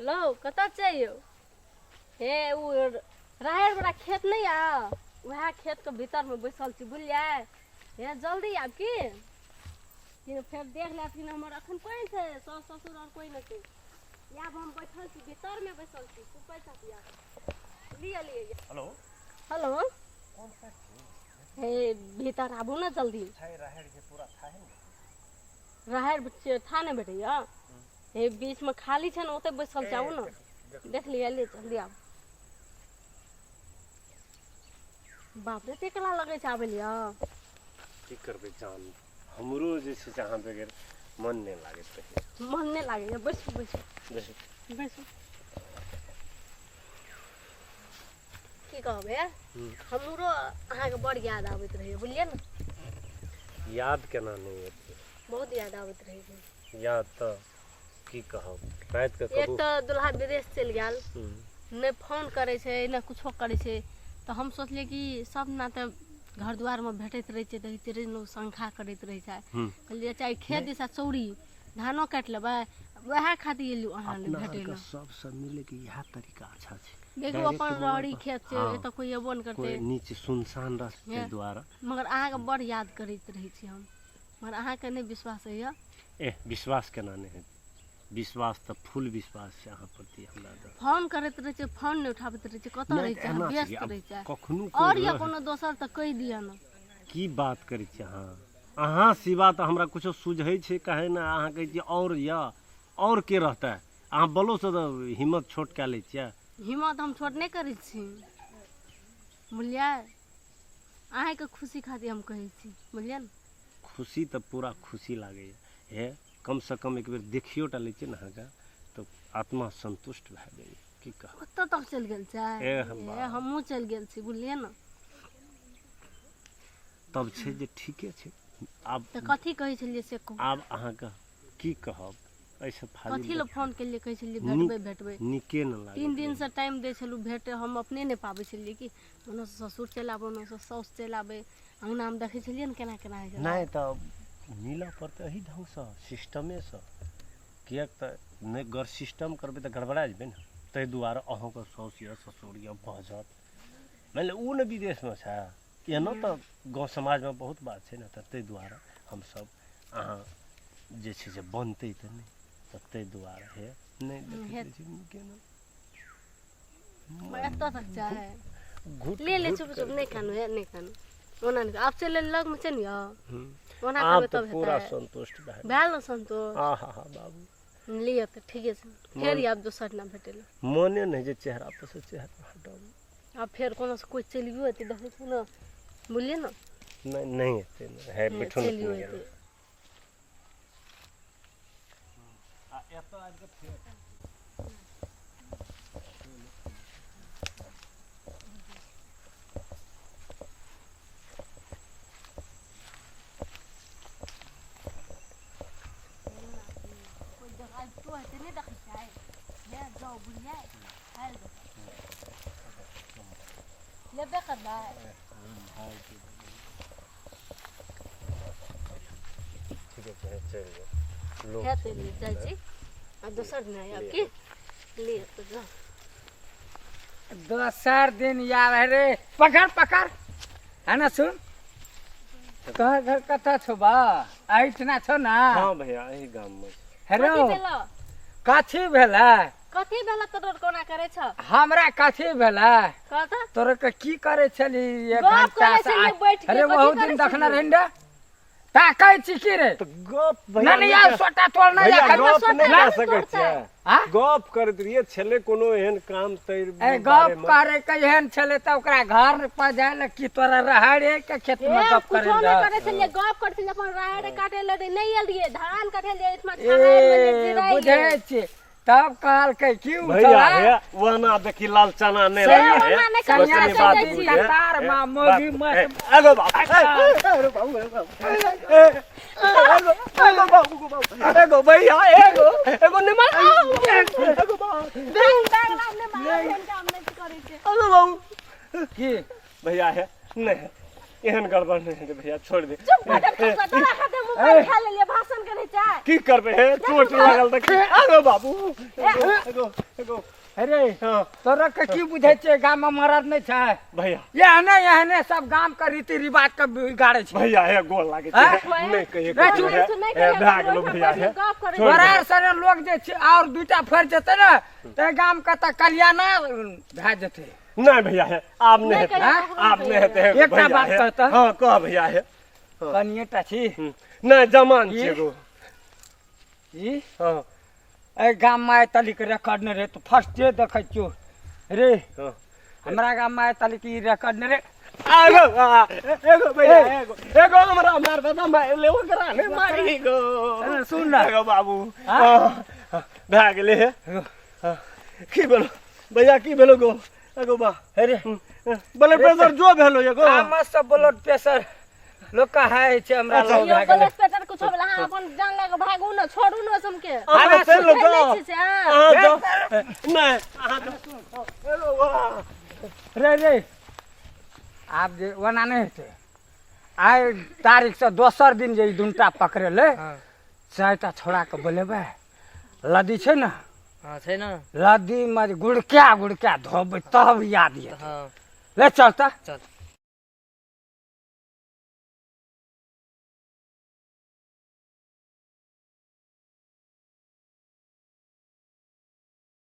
लो कत चाहिए हे उ राहर बड़ा खेत नहीं आ वह खेत के भीतर में बैसल छी बुझलिए हे जल्दी आब की फिर देख ले कि हमर अखन कोई थे सास ससुर और कोई नहीं थे याब हम बैठल छी भीतर में बैसल छी तू पैसा दिया लिए हेलो हेलो कौन सा हे भीतर आबू ना जल्दी छै राहर के पूरा था है राहर था नहीं बेटैया हे बीच में खाली छे ना ओते बैसल जाऊ ना देख लिया ले जल्दी आब बाप रे तेकला लगे छ आबे लिया की करबे जान हमरो जे छै से अहाँ बगैर मन नहीं लागत रहे मन नहीं लागे बैसू बैसू बैसू बैसू की कहबे हमरो अहाँ के बड़ याद आवत रहे बुझलिए ना याद केना नहीं होते बहुत याद आवत रहे याद तो की कहब रात के एक कबू तो दुल्हा विदेश चल गेल नहीं फोन करे छे ना कुछो करे छे तो हम सोचलिए कि सब ना तो घर द्वार में भेटत रहे छे तेरे नो संखा करत रहे छे कहलिए चाहे खेत दिशा चौड़ी धानो काट लेबे वह खातिर एलु अहाँ ले भेटे ल सब मिले के यह तरीका अच्छा छे देखो अपन रौड़ी खेत छे ए तो कोई एबो न करते कोई नीचे सुनसान रास्ते द्वारा मगर अहाँ के बड़ याद करत रहे छी हम मगर अहाँ के नहीं विश्वास है ए विश्वास केना नहीं है विश्वास तो फुल विश्वास है अहाँ प्रति हमरा द फोन करत रहे छे फोन नहीं उठाबत रहे छे कत रहे छे व्यस्त रहे छे कखनो और या कोनो दोसर त कह दिया न की बात करै छी अहाँ सिवा तो हमरा कुछो सुझै छै कहे ना अहाँ कहै छी और के रहता है अहाँ बोलो से तो हिम्मत छोट के ले छियै हिम्मत हम छोट नहीं करे छी बुझलिए अहाँ के खुशी खातिर हम कहै छी बुझलिए न खुशी तो पूरा खुशी लागे है कम से कम एक बेर देखियो टा ले छियै अहाँ के तो आत्मा संतुष्ट भए जाइए की कह ओत तक चल गेल छै हमहू चल गेल छी बुझलिए न तब छै जे ठीके छै आब त कथि कहै छलिए से कहू आब अहाँ के की कहब ऐसे फाली कथि ल फोन के लिए कहै छलिए भेटबै निके न लागे 3 दिन से टाइम दे छलु भेटे हम अपने नहीं पाबै छलिए कि ओनो ससुर चल आबो ओनो साउस चल आबे अंगना में देखै छलिए न केना केना है नहीं तो मिला पड़ते एही ढंग से सिस्टमे से कियाक त नहीं गर सिस्टम करबे तो गड़बड़ा जेबे न तै दुआरे अहाँ के साउस या ससुर या भजत माने उ न विदेश में छै एनो तो गांव समाज में बहुत बात छै न त तै दुआरे हम सब अहाँ जे छै से बनतै त नहीं त तै दुआरे है नहीं देखै छी केना मैं तो तक चाहे ले ले चुप चुप नहीं खानो है नहीं खानो ओना नहीं आप चले लग में चल या ओना आप करबे तो तब पूरा हेतै संतुष्ट भए भेल न संतोष आहा बाबू लिए त ठीके छै फेर आब दोसर ना भेटेल मने नहीं जे चेहरा पर से चेहरा हटाऊ अब फिर कोनो से कोई चलियो एते देखै छ न बोलिए न नहीं एते है बिठुन चलियो एते आ एतो आज के फेर तो है नहीं देखै छै ये जाओ बुझिए हाल लेबे करबा ठीक है चल लो है तो ले जाय छी आ दोसर नहीं आब की ले तो जा दोसर दिन यार रे पकड़ पकड़ है ना सुन तोहर घर कतऽ छौ बा आइठना छौ ना हां भैया एही गाम में हेरो कथि भेला कथी भेलै कथि भेला तोर कोना करे छ हमरा कथी भेलै कहता तोर के की करे छली एक गप घंटा करे से छलिए बैठ के अरे कथी बहुत करे दिन देखना छलिए? रहंडा ताकै छी की रे तो गप भैया नहीं यार सोटा तोड़ ना भैया या गप सोटा नहीं नहीं कर सकै तोड़ता छियै है। हां गप करत रहिए छले कोनो एहन काम तैर ए गप करे के एहन छले त ओकरा घर पर जाय ल की तोरा रहाड़े के खेत में गप करे कुछो जा नहीं करे छलिए गप कर छलिए अपन राहड़ काटे ले नहीं एलिए धान काटे ले इसमें ए छाहर में गिराई बुझे छी तब कहल के की भैया उठला है वना देखी लाल चना नहीं से रही वना है नहीं बस कन्या ये से बात जाई बुझ छी। है। कतार मां मोगी मत एगो बाबू एगो बाबू एगो भैया एगो निमन एगो बाबू बैंक डाला ने मार काम नहीं करे छे एगो बाबू की भैया है नहीं एहन गड़बड़ नहीं है भैया छोड़ दे चुप कर दे तोरा खाते मोबाइल खा ले भाषण करे चाहे की करबे है चोट लागल त आगो बाबू एगो एगो अरे हाँ तोरा के की बुझै छै गाम में मरद नहीं छै भैया एहने सब गाम के रीति रिवाज के बिगाड़े छै भैया है गोल लागे हाँ? छै नहीं कहिए रे, तू नहीं है करे भाग लो भैया है बरार सरे लोग जे छै और दूटा फर जेते ना ते गाम के त कल्याण भए जेते नहीं भैया है आप नहीं है हाँ? आप नहीं है एकटा बात कहता हां कह भैया है कनिएटा छी नहीं जमान ये? छै गो ई हां ए गाम में तली के रिकॉर्ड ने रे तो फर्स्ट डे देखै छियो रे हां हमरा गाम में तली की रिकॉर्ड ने रे आगो एगो भैया एगो हमरा मार दादा मैं लेव करा ने मारी गो सुन ना एगो बाबू हाँ? भाग ले है एगो, की भेलो भैया की भेलो गो एगो बा अरे ब्लड प्रेशर जो भेलो एगो आम सब ब्लड प्रेशर लोग का है छै हमरा अच्छा, लोग यो भए गेलै ब्लड प्रेशर कुछ होला हां अपन जान लगा भागू न छोड़ू न समके अहाँ से लो गो हां नहीं अहाँ एगो वाह रे रे आप जे वना नहीं हेते आइ तारीख से दोसर दिन जे ई दुनटा पकड़े ले चारिटा छोड़ा के बोलेबे लदी छै ना हाँ छै ना लदी में गुड़क्या धोबै तब याद ये हाँ ले चलता चल